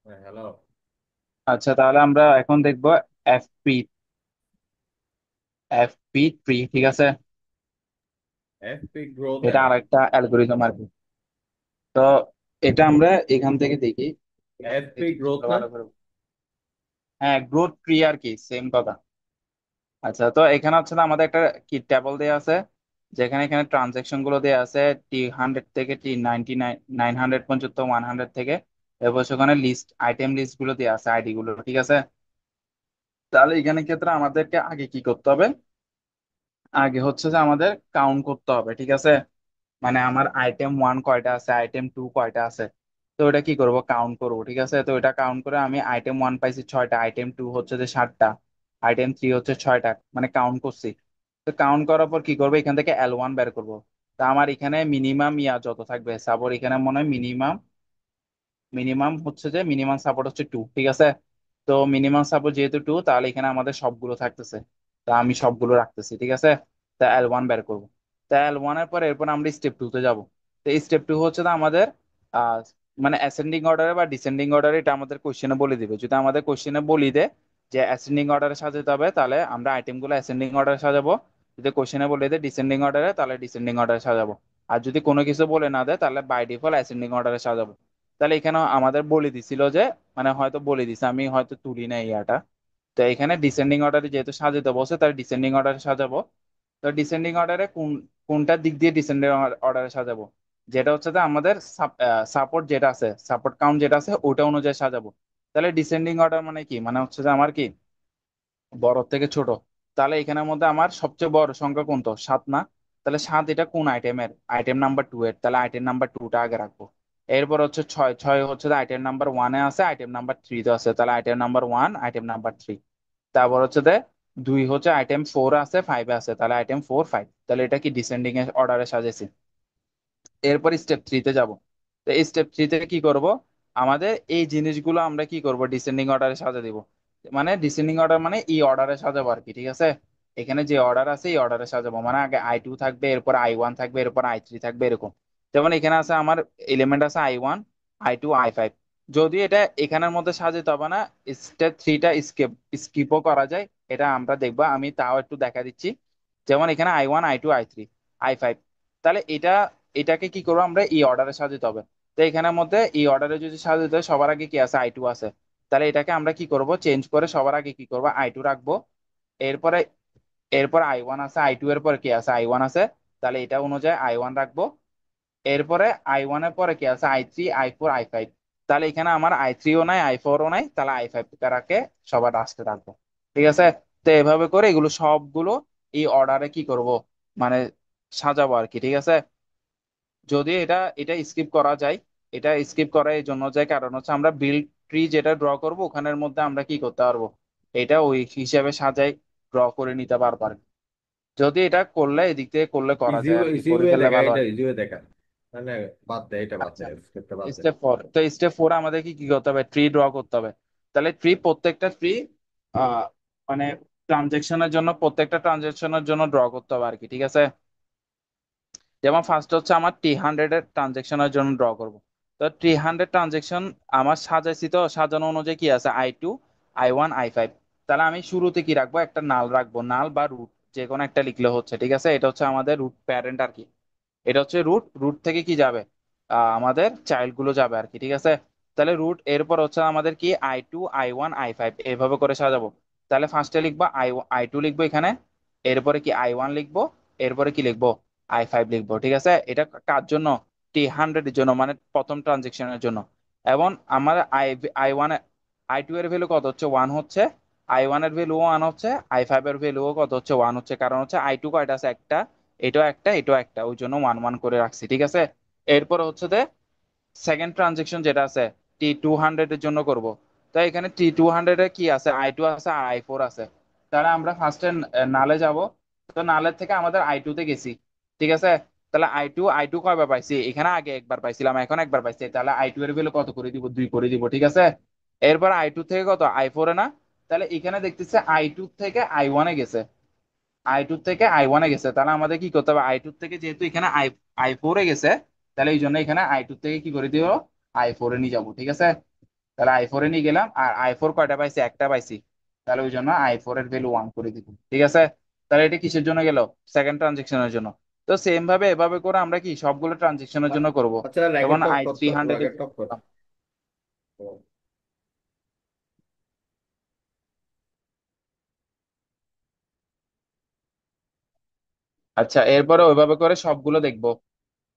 হ্যাঁ, হ্যালো। আচ্ছা, তাহলে আমরা এখন দেখবো এফপি এফপি ট্রি। ঠিক আছে, এফপি গ্রোথ এটা এর আরেকটা অ্যালগোরিদম আর কি। তো এটা আমরা এখান থেকে দেখি। এখান থেকে এফপি গ্রোথ জিনিসগুলো না? ভালো করে হ্যাঁ, গ্রোথ ট্রি আর কি, সেম কথা। আচ্ছা, তো এখানে হচ্ছে না আমাদের একটা কি টেবল দেওয়া আছে, যেখানে এখানে ট্রানজেকশন গুলো দেওয়া আছে। T100 থেকে T99 900 পর্যন্ত, 100 থেকে। এরপর সেখানে লিস্ট আইটেম লিস্ট গুলো দেওয়া আছে, আইডি গুলো। ঠিক আছে, তাহলে এখানে ক্ষেত্রে আমাদেরকে আগে কি করতে হবে? আগে হচ্ছে যে আমাদের কাউন্ট করতে হবে। ঠিক আছে, মানে আমার আইটেম ওয়ান কয়টা আছে, আইটেম টু কয়টা আছে। তো এটা কি করব? কাউন্ট করব। ঠিক আছে, তো এটা কাউন্ট করে আমি আইটেম ওয়ান পাইছি ছয়টা, আইটেম টু হচ্ছে যে সাতটা, আইটেম থ্রি হচ্ছে ছয়টা, মানে কাউন্ট করছি। তো কাউন্ট করার পর কি করবো? এখান থেকে L1 বের করব। তা আমার এখানে মিনিমাম ইয়া যত থাকবে সাপোর্ট, এখানে মনে হয় মিনিমাম মিনিমাম হচ্ছে যে মিনিমাম সাপোর্ট হচ্ছে টু। ঠিক আছে, তো মিনিমাম সাপোর্ট যেহেতু টু, তাহলে এখানে আমাদের সবগুলো থাকতেছে। তা আমি সবগুলো রাখতেছি। ঠিক আছে, তা L1 বের করবো। তা L1 এর পর এরপর আমরা স্টেপ টু তে যাবো। তো স্টেপ টু হচ্ছে যে আমাদের আহ মানে অ্যাসেন্ডিং অর্ডারে বা ডিসেন্ডিং অর্ডারে, এটা আমাদের কোশ্চেনে বলে দিবে। যদি আমাদের কোশ্চেনে বলি দে যে অ্যাসেন্ডিং অর্ডারে সাজাতে হবে, তাহলে আমরা আইটেম গুলো অ্যাসেন্ডিং অর্ডারে সাজাবো। যদি কোশ্চেনে বলে দেয় ডিসেন্ডিং অর্ডারে, তাহলে ডিসেন্ডিং অর্ডারে সাজাবো। আর যদি কোনো কিছু বলে না দেয়, তাহলে বাই ডিফল্ট অ্যাসেন্ডিং অর্ডারে সাজাবো। তাহলে এখানে আমাদের বলে দিছিল যে, মানে হয়তো বলে দিছে, আমি হয়তো তুলি না ইয়াটা। তো এখানে ডিসেন্ডিং অর্ডারে যেহেতু সাজাতে বসে, তাহলে ডিসেন্ডিং অর্ডারে সাজাবো। তো ডিসেন্ডিং অর্ডারে কোনটার দিক দিয়ে ডিসেন্ডিং অর্ডারে সাজাবো? যেটা হচ্ছে যে আমাদের সাপোর্ট যেটা আছে, সাপোর্ট কাউন্ট যেটা আছে, ওটা অনুযায়ী সাজাবো। তাহলে ডিসেন্ডিং অর্ডার মানে কি? মানে হচ্ছে যে আমার কি, বড় থেকে ছোট। তাহলে এখানের মধ্যে আমার সবচেয়ে বড় সংখ্যা কোনটা? সাত না? তাহলে সাত এটা কোন আইটেমের? আইটেম নাম্বার টু এর। তাহলে আইটেম নাম্বার টুটা আগে রাখবো। এরপর হচ্ছে ছয়। ছয় হচ্ছে আইটেম নাম্বার ওয়ানে আছে, আইটেম নাম্বার থ্রি তে আছে, তাহলে item number one, item number three. তারপর হচ্ছে দুই হচ্ছে আইটেম ফোর আছে, ফাইভে আছে, তাহলে আইটেম ফোর ফাইভ। তাহলে এটা কি ডিসেন্ডিং এর অর্ডারে সাজেছি। এরপর স্টেপ থ্রিতে যাব। তো এই স্টেপ থ্রিতে কি করব? আমাদের এই জিনিসগুলো আমরা কি করব? ডিসেন্ডিং অর্ডারে সাজা দিব। মানে ডিসেন্ডিং অর্ডার মানে এই অর্ডারে সাজাবো আর কি। ঠিক আছে, এখানে যে অর্ডার আছে এই অর্ডারে সাজাবো, মানে আগে I2 থাকবে, এরপর I1 থাকবে, এরপর I3 থাকবে, এরকম। যেমন এখানে আছে আমার এলিমেন্ট আছে I1, I2, I5। যদি এটা এখানের মধ্যে সাজাতে হবে না, স্টেপ থ্রিটা স্কিপও করা যায়। এটা আমরা দেখবো, আমি তাও একটু দেখা দিচ্ছি। যেমন এখানে I1, I2, I3, I5। তাহলে এটাকে কি করবো? আমরা এই অর্ডারে সাজাতে হবে। তো এখানের মধ্যে এই অর্ডারে যদি সাজাতে হয়, সবার আগে কি আছে? I2 আছে। তাহলে এটাকে আমরা কি করব? চেঞ্জ করে সবার আগে কি করব? I2 রাখবো। এরপরে এরপর I1 আছে, I2 এর পরে কি আছে? I1 আছে। তাহলে এটা অনুযায়ী I1 রাখবো। এরপরে I1 এর পরে কি আছে? I3, I4, I5। তাহলে এখানে আমার I3ও নাই, I4ও নাই, তাহলে I5 টা রাখে সবার লাস্টে রাখবো। ঠিক আছে, তো এভাবে করে এগুলো সবগুলো এই অর্ডারে কি করব, মানে সাজাবো আর কি। ঠিক আছে, যদি এটা এটা স্কিপ করা যায়, এটা স্কিপ করা এই জন্য যায়, কারণ হচ্ছে আমরা বিল্ড ট্রি যেটা ড্র করব, ওখানের মধ্যে আমরা কি করতে পারবো? এটা ওই হিসাবে সাজাই ড্র করে নিতে পারবো আর কি। যদি এটা করলে, এদিক থেকে করলে করা ইজি যায় আর কি, ইজি করে ওয়ে ফেললে দেখা, ভালো এটা আর কি। ইজি ওয়ে দেখা। মানে বাদ দে, এটা বাদ দে, আচ্ছা, স্ক্রিপ্টটা বাদ দে। Step four. তো স্টেপ ফোর আমাদের কি কি করতে হবে? ট্রি ড্র করতে হবে। তাহলে ট্রি, প্রত্যেকটা ট্রি আহ মানে প্রত্যেকটা ট্রানজেকশনের জন্য ড্র করতে হবে আর কি। ঠিক আছে, যেমন ফার্স্ট হচ্ছে আমার T100 এর ট্রানজেকশনের জন্য ড্র করব। তো T100 ট্রানজেকশন আমার সাজাইছি, তো সাজানো অনুযায়ী কি আছে? I2, I1, I5। তাহলে আমি শুরুতে কি রাখবো? একটা নাল রাখবো, নাল বা রুট, যে কোনো একটা লিখলে হচ্ছে। ঠিক আছে, এটা হচ্ছে আমাদের রুট প্যারেন্ট আর কি। এটা হচ্ছে রুট। রুট থেকে কি যাবে? আমাদের চাইল্ড গুলো যাবে আর কি। ঠিক আছে, তাহলে রুট, এরপর হচ্ছে আমাদের কি I2, I1, I5 এভাবে করে সাজাবো। তাহলে ফার্স্টে লিখবো I2 লিখবো এখানে, এরপরে কি I1 লিখবো, এরপরে কি লিখবো? I5 লিখবো। ঠিক আছে, এটা কার জন্য? T100 এর জন্য, মানে প্রথম ট্রানজেকশনের জন্য। এবং আমার I1 I2 এর ভ্যালু কত হচ্ছে? ওয়ান হচ্ছে। I1 এর ভ্যালু ওয়ান হচ্ছে। I5 এর ভ্যালু কত হচ্ছে? ওয়ান হচ্ছে, কারণ হচ্ছে I2 কয়টা আছে? একটা। এটাও একটা, এটাও একটা, ওই জন্য ওয়ান ওয়ান করে রাখছি। ঠিক আছে, এরপর হচ্ছে সেকেন্ড ট্রানজেকশন যেটা আছে T200 এর জন্য করব। তো এখানে T200 এ কি আছে? I2 আছে আর I4 আছে। তাহলে আমরা ফার্স্টে নালে যাব। তো নালের থেকে আমাদের I2 তে গেছি। ঠিক আছে, তাহলে আই টু কয়বার পাইছি? এখানে আগে একবার পাইছিলাম, এখন একবার পাইছি। তাহলে I2 এর ভ্যালু কত করে দিব? দুই করে দিব। ঠিক আছে, এরপর I2 থেকে কত? I4 এ না? তাহলে এখানে দেখতেছে I2 থেকে I1 এ গেছে। I2 থেকে I1 এ গেছে, তাহলে আমাদের কি করতে হবে? I2 থেকে যেহেতু এখানে I4 এ গেছে, তাহলে এই জন্য এখানে I2 থেকে কি করে দিব? I4 এ নিয়ে যাবো। ঠিক আছে, তাহলে i4 এ নিয়ে গেলাম, আর i4 কয়টা পাইছি, একটা পাইছি। তাহলে ওই জন্য i4 এর ভ্যালু 1 করে দিব, ঠিক আছে। তাহলে এটা কিসের জন্য গেল, সেকেন্ড ট্রানজেকশনের জন্য। তো সেম ভাবে এভাবে করে আমরা কি সবগুলো ট্রানজেকশনের জন্য করব। আচ্ছা, যেমন র্যাকেট অফ i3 করতো, 100 এর র্যাকেট জন্য অফ কর। করলাম। আচ্ছা, এরপরে ওইভাবে করে সবগুলো দেখবো,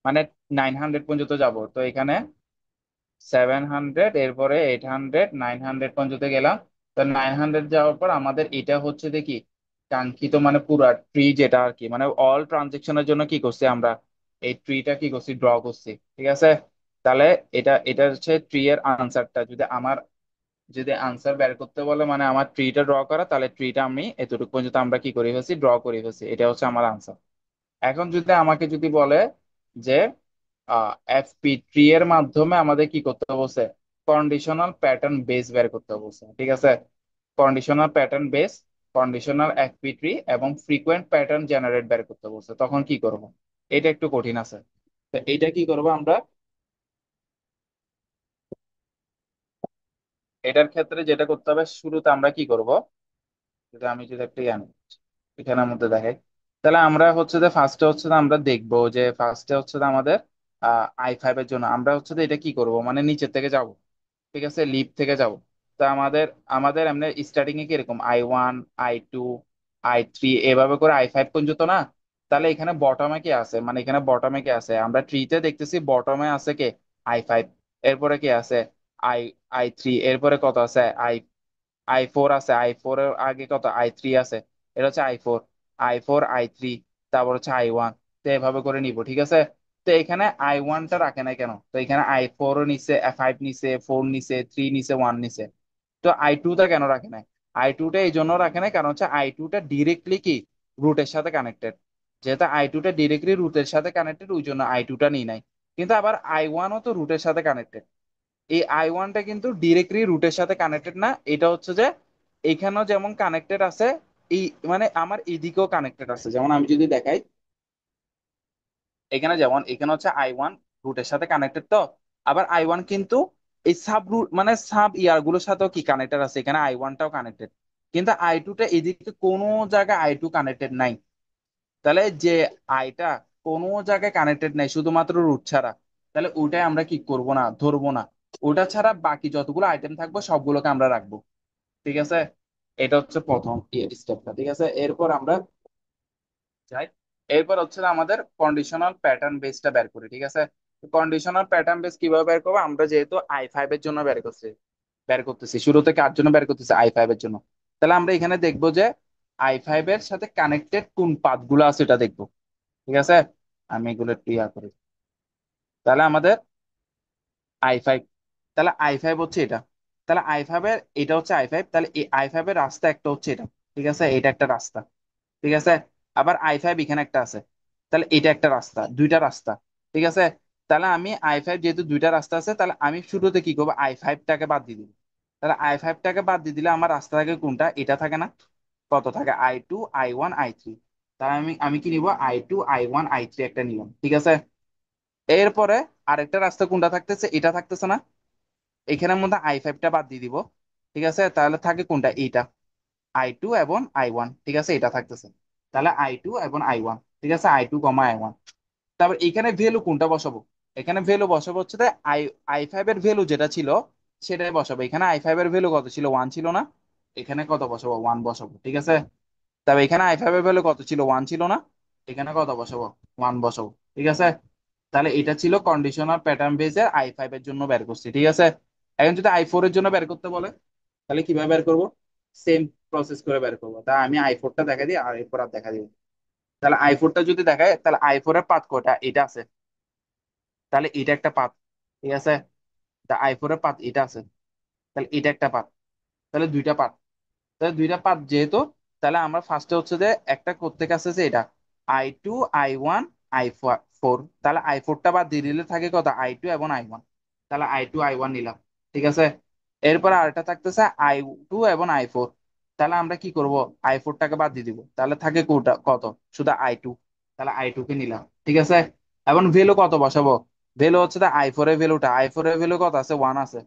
মানে 900 পর্যন্ত যাব। তো এখানে 700, এরপরে 800, 900 পর্যন্ত গেলাম। তো 900 যাওয়ার পর আমাদের এটা হচ্ছে দেখি কাঙ্ক্ষিত মানে পুরা ট্রি যেটা আর কি, মানে অল ট্রানজেকশনের জন্য কি করছি আমরা, এই ট্রিটা কি করছি, ড্র করছি, ঠিক আছে। তাহলে এটা হচ্ছে ট্রি এর আনসারটা, যদি আনসার বের করতে বলে মানে আমার ট্রিটা ড্র করা, তাহলে ট্রিটা আমি এতটুকু পর্যন্ত আমরা কি করে ফেলছি, ড্র করে ফেলছি, এটা হচ্ছে আমার আনসার। এখন যদি বলে যে এফপি ট্রি এর মাধ্যমে আমাদের কি করতে বলছে, কন্ডিশনাল প্যাটার্ন বেস বের করতে বলছে, ঠিক আছে। Conditional pattern base, conditional FP tree এবং ফ্রিকোয়েন্ট প্যাটার্ন জেনারেট বের করতে বলছে, তখন কি করব। এটা একটু কঠিন আছে। তো এইটা কি করব আমরা, এটার ক্ষেত্রে যেটা করতে হবে শুরুতে আমরা কি করব, যদি একটা আনি এখানের মধ্যে দেখাই, তাহলে আমরা হচ্ছে যে ফার্স্টে হচ্ছে যে আমরা দেখবো যে ফার্স্টে হচ্ছে যে আমাদের i5 এর জন্য আমরা হচ্ছে যে এটা কি করব, মানে নিচের থেকে যাব, ঠিক আছে, লিফ থেকে যাব। তো আমাদের আমাদের এমনি স্টার্টিং এ কিরকম i1, i2, i3 এভাবে করে i5 পর্যন্ত না। তাহলে এখানে বটমে কি আছে, মানে এখানে বটমে কি আছে, আমরা ট্রিতে দেখতেছি বটমে আছে কে, i5। এরপরে কি আছে, আই i3, এরপরে কত আছে, i4 আছে, i4 এর আগে কত, i3 আছে। এটা হচ্ছে i4, i3, তারপর হচ্ছে i1। তো এভাবে করে নিব, ঠিক আছে। তো এখানে i1টা রাখে না কেন, তো এখানে i4 ও নিচে, 5 নিচে, 4 নিচে, 3 নিচে, 1 নিচে। তো i2টা কেন রাখে নাই, i2টা এই জন্য রাখে নাই কারণ হচ্ছে i2টা ডিরেক্টলি কি রুটের সাথে কানেক্টেড। যেহেতু i2টা ডিরেক্টলি রুটের সাথে কানেক্টেড, ওই জন্য i2টা নিই নাই। কিন্তু আবার i1ও তো রুটের সাথে কানেক্টেড। এই i1টা কিন্তু ডিরেক্টলি রুটের সাথে কানেক্টেড না, এটা হচ্ছে যে এখানেও যেমন কানেক্টেড আছে, এই মানে আমার এদিকেও কানেক্টেড আছে। যেমন আমি যদি দেখাই, এখানে হচ্ছে i1 রুটের সাথে কানেক্টেড। তো আবার i1 কিন্তু এই সাব রুট মানে সাব ইয়ার গুলোর সাথেও কি কানেক্টেড আছে, এখানে i1টাও কানেক্টেড। কিন্তু i2টা এদিকে কোনো জায়গায় i2 কানেক্টেড নাই। তাহলে যে আইটা কোনো জায়গায় কানেক্টেড নাই শুধুমাত্র রুট ছাড়া, তাহলে ওটাই আমরা কি করব না, ধরবো না। ওটা ছাড়া বাকি যতগুলো আইটেম থাকবে সবগুলোকে আমরা রাখবো, ঠিক আছে। এটা হচ্ছে প্রথম স্টেপটা, ঠিক আছে। এরপর আমরা যাই, এরপর হচ্ছে আমাদের কন্ডিশনাল প্যাটার্ন বেসটা বের করি, ঠিক আছে। কন্ডিশনাল প্যাটার্ন বেস কিভাবে বের করবো, আমরা যেহেতু i5 এর জন্য বের করতেছি শুরুতে, কার জন্য বের করতেছি, i5 এর জন্য। তাহলে আমরা এখানে দেখবো যে i5 এর সাথে কানেক্টেড কোন পাথ গুলো আছে এটা দেখবো, ঠিক আছে। আমি এগুলো একটু ইয়া করি। তাহলে আমাদের i5, তাহলে i5 হচ্ছে এটা। তাহলে i5 এর এটা হচ্ছে i5, তাহলে এই i5 এর রাস্তা একটা হচ্ছে এটা, ঠিক আছে, এটা একটা রাস্তা, ঠিক আছে। আবার i5 এখানে একটা আছে, তাহলে এটা একটা রাস্তা, দুইটা রাস্তা, ঠিক আছে। তাহলে আমি i5 যেহেতু দুইটা রাস্তা আছে, তাহলে আমি শুরুতে কি করবো, i5টাকে বাদ দিয়ে দিব। তাহলে i5টাকে বাদ দিয়ে দিলে আমার রাস্তা থাকে কোনটা, এটা থাকে না, কত থাকে, i2, i1, i3। তাহলে আমি আমি কি নিব, i2, i1, i3 একটা নিলাম, ঠিক আছে। এরপরে আরেকটা রাস্তা কোনটা থাকতেছে, এটা থাকতেছে না, এখানের মধ্যে i5টা বাদ দিয়ে দিব, ঠিক আছে। তাহলে থাকে কোনটা, এইটা, i2 এবং i1, ঠিক আছে, এটা থাকতেছে। তাহলে i2 এবং i1, ঠিক আছে, i2, i1। তারপর এখানে ভ্যালু কোনটা বসাবো, এখানে ভ্যালু বসাবো হচ্ছে যে i5 এর ভ্যালু যেটা ছিল সেটাই বসাবো। এখানে i5 এর ভ্যালু কত ছিল, 1 ছিল না, এখানে কত বসাবো, 1 বসাবো, ঠিক আছে। তবে এখানে i5 এর ভ্যালু কত ছিল, 1 ছিল না, এখানে কত বসাবো, 1 বসাবো, ঠিক আছে। তাহলে এটা ছিল কন্ডিশনাল প্যাটার্ন বেসের i5 এর জন্য বের করছি, ঠিক আছে। এখন যদি i4 এর জন্য বের করতে বলে, তাহলে কিভাবে বের করবো, সেম প্রসেস করে বের করবো। তা আমি i4টা দেখা দিই, আর এরপর আর দেখা দিব। তাহলে i4টা যদি দেখায়, তাহলে i4 এর পাথ কয়টা, এটা আছে, তাহলে এটা একটা পাথ, ঠিক আছে। তা i4 এর পাথ এটা আছে, তাহলে এটা একটা পাথ, তাহলে দুইটা পাথ। তাহলে দুইটা পাথ যেহেতু, তাহলে আমরা ফার্স্টে হচ্ছে যে একটা করতে কাছে যে এটা i2, i1, i4। তাহলে i4টা বাদ দিয়ে দিলে থাকে কত, i2 এবং i1। তাহলে i2, i1 নিলাম, ঠিক আছে। এরপর আরেকটা থাকতেছে i2 এবং i4। তাহলে আমরা কি করব, i4টাকে বাদ দিয়ে দিব, তাহলে থাকে কোটা কত, শুধু i2। তাহলে i2 কে নিলাম, ঠিক আছে। এখন ভ্যালু কত বসাবো, ভ্যালু হচ্ছে i4 এর ভ্যালুটা, i4 এর ভ্যালু কত আছে, 1 আছে।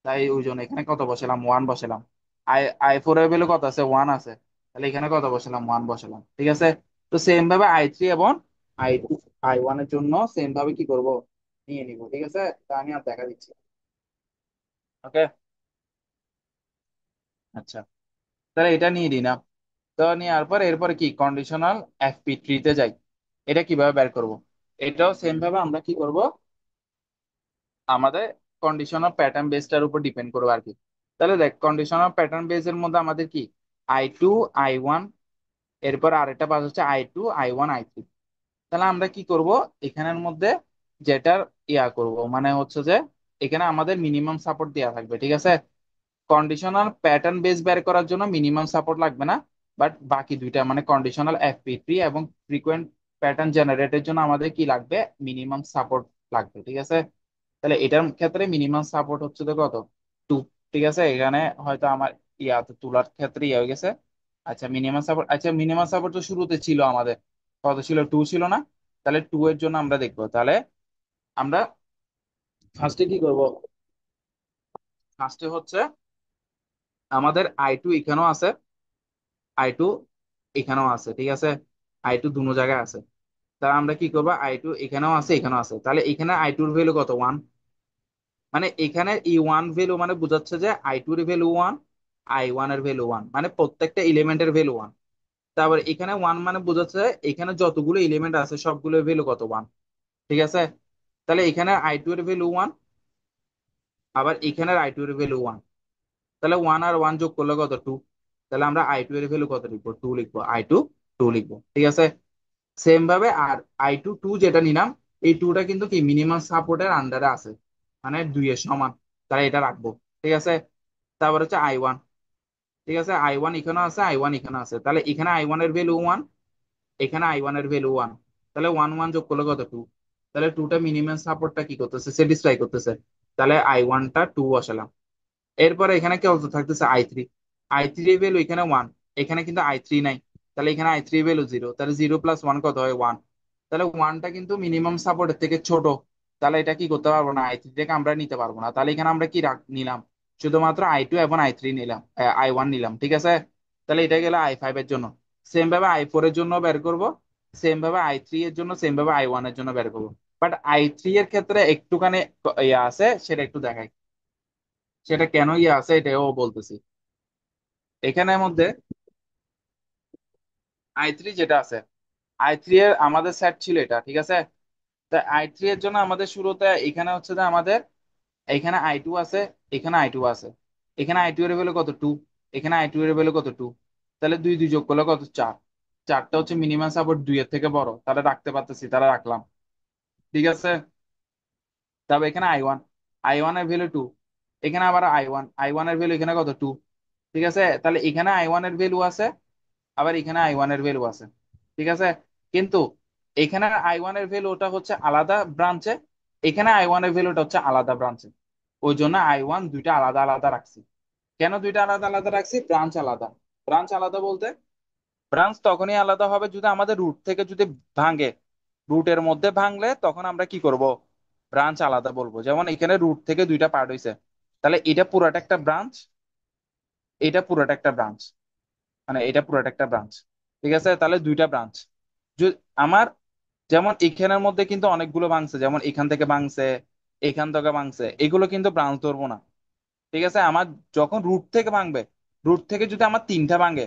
তাই ওই জন্য এখানে কত বসালাম, ওয়ান বসালাম। আই আই ফোর এর ভ্যালু কত আছে, ওয়ান আছে। তাহলে এখানে কত বসালাম, ওয়ান বসালাম। ঠিক আছে। তো সেম ভাবে আই থ্রি এবং আই টু, আই ওয়ান এর জন্য সেম ভাবে কি করব, নিয়ে নিব। ঠিক আছে, তা আমি আর দেখা দিচ্ছি। ওকে। আচ্ছা, তাহলে এটা নিয়ে দিই না। তো নেওয়ার পর এরপরে কি কন্ডিশনাল এফপি ট্রিতে যাই। এটা কিভাবে বের করব, এটাও সেম ভাবে আমরা কি করব, আমাদের কন্ডিশনাল প্যাটার্ন বেসটার উপর ডিপেন্ড করবে আর কি। তাহলে দেখ, কন্ডিশনাল প্যাটার্ন বেসের মধ্যে আমাদের কি আই টু, আই ওয়ান, এরপর আরেকটা বাস হচ্ছে I two, I one, I three. তাহলে আমরা কি করব, এখানের মধ্যে যেটার করব মানে হচ্ছে যে এখানে আমাদের মিনিমাম সাপোর্ট দেওয়া থাকবে। ঠিক আছে, কন্ডিশনাল প্যাটার্ন বেস বের করার জন্য মিনিমাম সাপোর্ট লাগবে না, বাট বাকি দুইটা মানে কন্ডিশনাল এফপি3 এবং ফ্রিকোয়েন্ট প্যাটার্ন জেনারেটের জন্য আমাদের কি লাগবে, মিনিমাম সাপোর্ট লাগবে। ঠিক আছে, তাহলে এটার ক্ষেত্রে মিনিমাম সাপোর্ট হচ্ছে তো কত, টু। ঠিক আছে, এখানে হয়তো আমার তো তুলার ক্ষেত্রে হয়ে গেছে। আচ্ছা মিনিমাম সাপোর্ট, আচ্ছা মিনিমাম সাপোর্ট তো শুরুতে ছিল আমাদের, কত ছিল, টু ছিল না? তাহলে টু এর জন্য আমরা দেখবো, তাহলে আমরা ফার্স্টে কি করব, ফার্স্টে হচ্ছে আমাদের আই টু এখানেও আছে, আই টু এখানেও আছে। ঠিক আছে, আই টু দুনো জায়গায় আছে। তাহলে আমরা কি করবো, আই টু এখানেও আছে এখানেও আছে, তাহলে এখানে আই টুর ভ্যালু কত, ওয়ান। মানে এখানে ই ওয়ান ভ্যালু মানে বোঝাচ্ছে যে I tour value one, I one এর ভ্যালু ওয়ান, মানে প্রত্যেকটা এলিমেন্টের ভ্যালু ওয়ান। তারপর এখানে ওয়ান মানে বোঝাচ্ছে এখানে যতগুলো এলিমেন্ট আছে সবগুলোর ভ্যালু কত, ওয়ান। ঠিক আছে, তাহলে এখানে আই টু এর ভ্যালু ওয়ান, আবার এখানের আই টু এর ভ্যালু ওয়ান। তাহলে ওয়ান আর ওয়ান যোগ করলে কত, টু। তাহলে আমরা আই টু এর ভ্যালু কত লিখবো, টু লিখবো, আই টু টু লিখবো। ঠিক আছে, সেম ভাবে আর আই টু টু যেটা নিলাম, এই টুটা কিন্তু কি মিনিমাম সাপোর্টের আন্ডারে আছে, মানে দুই এর সমান। তাহলে এটা রাখবো। ঠিক আছে, তারপর হচ্ছে আই ওয়ান। ঠিক আছে, আই ওয়ান এখানে আছে, আই ওয়ান এখানে আছে, তাহলে এখানে আই ওয়ান এর ভ্যালু ওয়ান, এখানে আই ওয়ান এর ভ্যালু ওয়ান। তাহলে ওয়ান ওয়ান যোগ করলে কত, টু। তাহলে টুটা মিনিমাম সাপোর্টটা কি করতেছে, স্যাটিসফাই করতেছে। তাহলে আই ওয়ানটা টু বসালাম। এরপরে এখানে কি অবস্থা থাকতেছে, I three. I three value এখানে ওয়ান, এখানে কিন্তু আই থ্রি নাই। তাহলে এখানে আই থ্রি ভ্যালু জিরো, তাহলে জিরো প্লাস ওয়ান কত হয়, ওয়ান। তাহলে ওয়ানটা কিন্তু মিনিমাম সাপোর্টের থেকে ছোট। তাহলে এটা কি করতে পারবো না, আই থ্রি থেকে আমরা নিতে পারবো না। তাহলে এখানে আমরা কি নিলাম, শুধুমাত্র আই টু এবং আই থ্রি নিলাম, আই ওয়ান নিলাম। ঠিক আছে, তাহলে এটা গেল আই ফাইভ এর জন্য। সেম ভাবে আই ফোর এর জন্য বের করব, সেম ভাবে আই থ্রি এর জন্য, সেম ভাবে আই ওয়ান এর জন্য বের করবো। বাট আই থ্রি এর ক্ষেত্রে একটুখানি আছে, সেটা একটু দেখাই। সেটা কেন আছে এটাও বলতেছি। এখানের মধ্যে আই থ্রি যেটা আছে, আই থ্রি এর আমাদের সেট ছিল এটা। ঠিক আছে, তা আই থ্রি এর জন্য আমাদের শুরুতে এখানে হচ্ছে যে আমাদের এখানে আই টু আছে, এখানে আই টু আছে, এখানে আই টু এর ভ্যালু কত, টু। এখানে আই টু এর ভ্যালু কত, টু। তাহলে দুই দুই যোগ করলে কত, চার। চারটা হচ্ছে মিনিমাম সাপোর্ট, দুই এর থেকে বড়, তাহলে রাখতে পারতেছি, তাহলে রাখলাম। ঠিক আছে, তবে এখানে আই ওয়ান, আই ওয়ান এর ভ্যালু টু। এখানে আবার আই ওয়ান, আই ওয়ান এর ভ্যালু এখানে কত, টু। ঠিক আছে, তাহলে এখানে আই ওয়ান এর ভ্যালু আছে, আবার এখানে আই ওয়ান এর ভ্যালু আছে। ঠিক আছে, কিন্তু এখানে আই ওয়ান এর ভ্যালু ওটা হচ্ছে আলাদা ব্রাঞ্চে, এখানে আই ওয়ান এর ভ্যালুটা হচ্ছে আলাদা ব্রাঞ্চে। ওই জন্য আই ওয়ান দুইটা আলাদা আলাদা রাখছি। কেন দুইটা আলাদা আলাদা রাখছি, ব্রাঞ্চ আলাদা। ব্রাঞ্চ আলাদা বলতে, ব্রাঞ্চ তখনই আলাদা হবে যদি আমাদের রুট থেকে যদি ভাঙে, রুটের মধ্যে ভাঙলে তখন আমরা কি করব, ব্রাঞ্চ আলাদা বলবো। যেমন এখানে রুট থেকে দুইটা পার্ট হইছে, তাহলে এটা পুরাটা একটা ব্রাঞ্চ, এটা পুরাটা একটা ব্রাঞ্চ, মানে এটা পুরাটা একটা ব্রাঞ্চ। ঠিক আছে, তাহলে দুইটা ব্রাঞ্চ। আমার যেমন এখানের মধ্যে কিন্তু অনেকগুলো ভাঙছে, যেমন এখান থেকে ভাঙছে, এখান থেকে ভাঙছে, এগুলো কিন্তু ব্রাঞ্চ ধরবো না। ঠিক আছে, আমার যখন রুট থেকে ভাঙবে, রুট থেকে যদি আমার তিনটা ভাঙে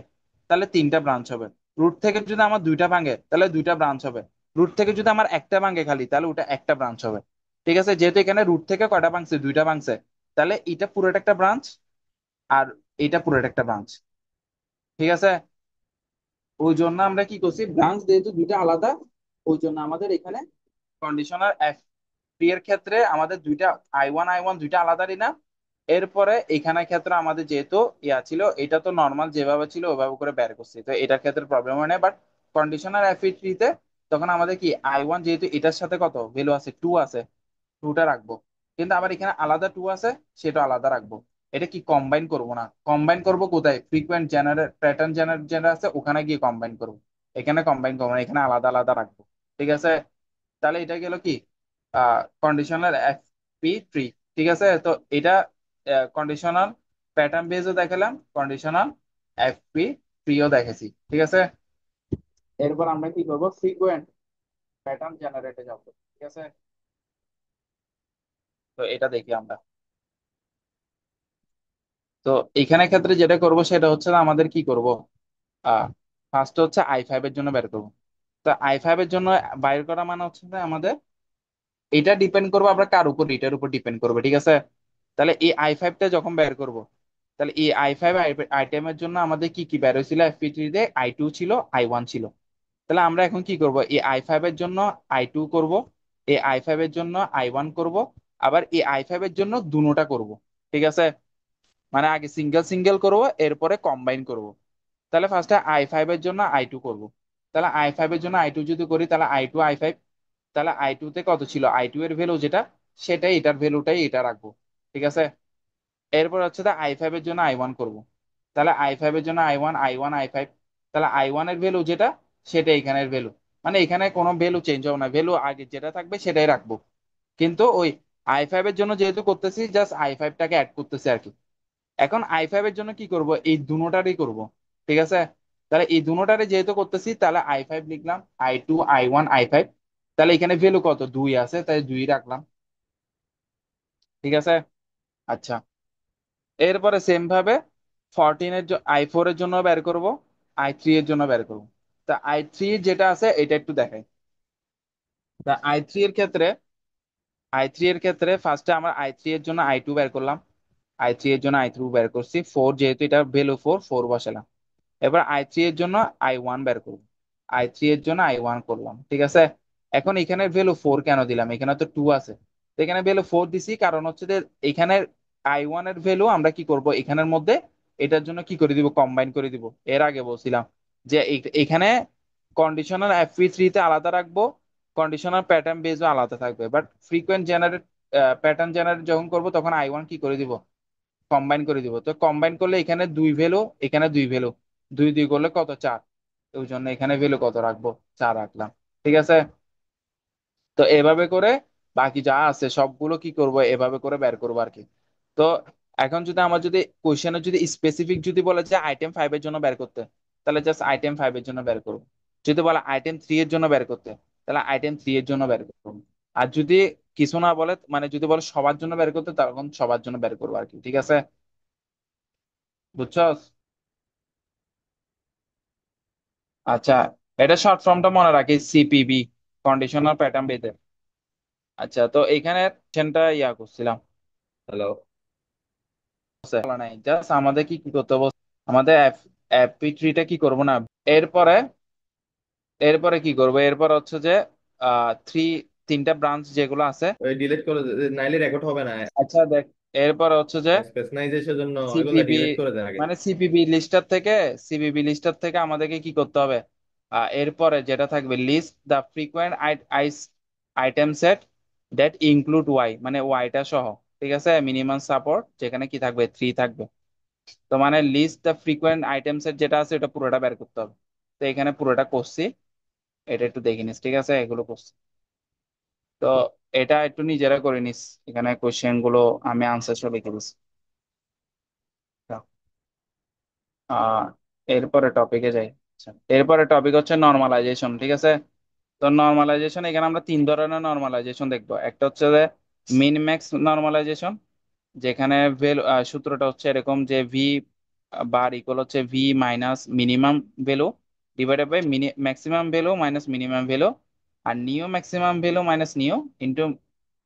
তাহলে তিনটা ব্রাঞ্চ হবে। রুট থেকে যদি আমার দুইটা ভাঙে তাহলে দুইটা ব্রাঞ্চ হবে। রুট থেকে যদি আমার একটা ভাঙে খালি, তাহলে ওটা একটা ব্রাঞ্চ হবে। ঠিক আছে, যেহেতু এখানে রুট থেকে কয়টা ভাঙছে, দুইটা ভাঙছে, তাহলে এটা পুরোটা একটা ব্রাঞ্চ, আর এটা পুরোটা একটা ব্রাঞ্চ। ঠিক আছে, ওই জন্য আমরা কি করছি, ব্রাঞ্চ যেহেতু দুইটা আলাদা, ওই জন্য আমাদের এখানে কন্ডিশনার এফ থ্রি এর ক্ষেত্রে আমাদের দুইটা আই ওয়ান দুইটা আলাদা না। এরপরে এখানে ক্ষেত্রে আমাদের যেহেতু ছিল, এটা তো নর্মাল যেভাবে ছিল ওইভাবে করে বের করছি, তো এটার ক্ষেত্রে প্রবলেম হয় না। বাট কন্ডিশনার এফ থ্রি তে তখন আমাদের কি আই ওয়ান যেহেতু এটার সাথে কত ভ্যালু আছে, টু আছে, টুটা রাখবো। কিন্তু আবার এখানে আলাদা টু আছে, সেটা আলাদা রাখবো। এটা কি কম্বাইন করব না, কম্বাইন করব কোথায়, ফ্রিকোয়েন্ট জেনারেট প্যাটার্ন জেনারেট যেটা আছে ওখানে গিয়ে কম্বাইন করব। এখানে কম্বাইন করবো না, এখানে আলাদা আলাদা রাখবো। ঠিক আছে, তাহলে এটা গেল কি কন্ডিশনাল এফ পি থ্রি। ঠিক আছে, তো এটা কন্ডিশনাল প্যাটার্ন বেজও দেখালাম, কন্ডিশনাল এফপি ট্রিও দেখেছি, ঠিক আছে। এরপর আমরা কি করব, ফ্রিকোয়েন্ট প্যাটার্ন জেনারেটে যাব, ঠিক আছে। তো এটা দেখি আমরা। তো এখানে ক্ষেত্রে যেটা করব সেটা হচ্ছে না, আমাদের কি করব, ফার্স্ট হচ্ছে i5 এর জন্য বের করব। তো i5 এর জন্য বাইর করা মানে হচ্ছে যে আমাদের এটা ডিপেন্ড করবে আমরা কার উপর, এটার উপর ডিপেন্ড করবে, ঠিক আছে। তাহলে এই i5টা যখন বের করব, তাহলে এই i5 আইটেমের জন্য আমাদের কি কি বের হয়েছিল, এফপি3 তে i2 ছিল, i1 ছিল। তাহলে আমরা এখন কি করব, এই i5 এর জন্য i2 করব, এই i5 এর জন্য i1 করব, আবার এই i5 এর জন্য দুটোটা করব, ঠিক আছে। মানে আগে সিঙ্গেল সিঙ্গেল করব, এরপরে কম্বাইন করব। তাহলে ফার্স্টে i5 এর জন্য i2 করব। তাহলে i5 এর জন্য i2 যদি করি, তাহলে i2 i5, তাহলে i2 তে কত ছিল, i2 এর ভ্যালু যেটা, সেটাই এটার ভ্যালুটাই এটা রাখবো, ঠিক আছে। এরপর হচ্ছে i5 এর জন্য i1 করব। তাহলে i5 এর জন্য i1 i1 i5, তাহলে i1 এর ভ্যালু যেটা, সেটা এখানের ভ্যালু, মানে এখানে কোনো ভ্যালু চেঞ্জ হবে না, ভ্যালু আগে যেটা থাকবে সেটাই রাখবো। কিন্তু ওই i5 এর জন্য যেহেতু করতেছি, জাস্ট i5টাকে অ্যাড করতেছি আর কি। এখন i5 এর জন্য কি করব, এই দুটোটারই করব, ঠিক আছে। তাহলে এই দুটোটারে যেহেতু করতেছি, তাহলে i5 লিখলাম, i2 i1 i5, তাহলে এখানে ভ্যালু কত, 2 আছে, তাই 2 রাখলাম, ঠিক আছে। আচ্ছা, এরপরে সেম ভাবে 14 এর i4 এর জন্য বের করব, i3 এর জন্য বের করব। তা i3 যেটা আছে এটা একটু দেখাই। তা i3 এর ক্ষেত্রে ফার্স্টে আমরা i3 এর জন্য i2 বের করলাম, i3 এর জন্য i3 বের করছি, 4 যেহেতু এটা ভ্যালু 4, 4 বসালাম। এবার i3 এর জন্য i1 বের করব, i3 এর জন্য i1 করলাম, ঠিক আছে। এখন এখানে ভ্যালু 4 কেন দিলাম, এখানে তো 2 আছে। তো এখানে ভ্যালু 4 দিছি, কারণ হচ্ছে যে এখানে i1 এর ভ্যালু আমরা কি করব, এখানের মধ্যে এটার জন্য কি করে দিব, কম্বাইন করে দিব। এর আগে বলছিলাম যে এখানে কন্ডিশনাল এফপি3 তে আলাদা রাখবো, কন্ডিশনাল প্যাটার্ন বেজও আলাদা থাকবে, but frequent generate pattern generate যখন করবো, তখন i1 কি করে দিব, কম্বাইন করে দিব। তো কম্বাইন করলে এখানে 2 ভ্যালু, এখানে 2 ভ্যালু, 2 2 করলে কত, 4। ওই জন্য এখানে ভ্যালু কত রাখবো, 4 রাখলাম, ঠিক আছে। তো এভাবে করে বাকি যা আছে সবগুলো কি করব, এভাবে করে বের করবো আর কি। তো এখন যদি আমার যদি কোশ্চেনে যদি স্পেসিফিক যদি বলে যে আইটেম 5 এর জন্য বের করতে, তাহলে জাস্ট আইটেম 5 এর জন্য বের করবো। যদি বলে আইটেম 3 এর জন্য বের করতে, তাহলে আইটেম 3 এর জন্য বের করবো। আর যদি কিছু না বলে, মানে যদি বলে সবার জন্য বের করতে, তখন সবার জন্য বের করবো আর কি, ঠিক আছে, বুঝছো। আচ্ছা, এটা শর্ট ফর্মটা মনে রাখি, সিপিবি, কন্ডিশনাল প্যাটার্ন বেদের। আচ্ছা, তো এইখানে সেনটা ইয়া করছিলাম, হ্যালো। বলা নাই, জাস্ট আমাদের কি কি করতে হবে, আমাদের এফপি3টা কি করব না। এরপরে এরপরে কি করব, এরপর হচ্ছে যে থ্রি তিনটা ব্রাঞ্চ যেগুলো আছে। ওই ডিলিট করে নাইলে রেকর্ড হবে না। আচ্ছা দেখ, এরপর হচ্ছে যে স্পেশালাইজেশনের জন্য এগুলো সিপিবি, ডিলিট করে দেন আগে। মানে সিপিবি লিস্টার থেকে আমাদেরকে কি করতে হবে, এরপরে যেটা থাকবে, list the frequent item set that include Y, মানে ওয়াইটা সহ, ঠিক আছে। মিনিমাম সাপোর্ট যেখানে কি থাকবে, 3 থাকবে। তো মানে list the frequent item set যেটা আছে, এটা পুরোটা বের করতে হবে। তো এখানে পুরোটা করছি, এটা একটু দেখে নিস, ঠিক আছে, এগুলো করছি। তো এটা একটু নিজেরা করে নিস, এখানে কোশ্চেন গুলো আমি আনসার সব লিখে দিচ্ছি। আহ এরপরে টপিকে যাই। আচ্ছা, এরপরে টপিক হচ্ছে নর্মালাইজেশন, ঠিক আছে। তো নর্মালাইজেশন, এখানে আমরা 3 ধরনের নর্মালাইজেশন দেখবো। একটা হচ্ছে যে মিন ম্যাক্স নর্মালাইজেশন, যেখানে সূত্রটা হচ্ছে এরকম যে ভি বার ইকুয়াল হচ্ছে V minus minimum value divided by maximum value minus minimum value, আর নিও ম্যাক্সিমাম ভ্যালু মাইনাস নিও ইন্টু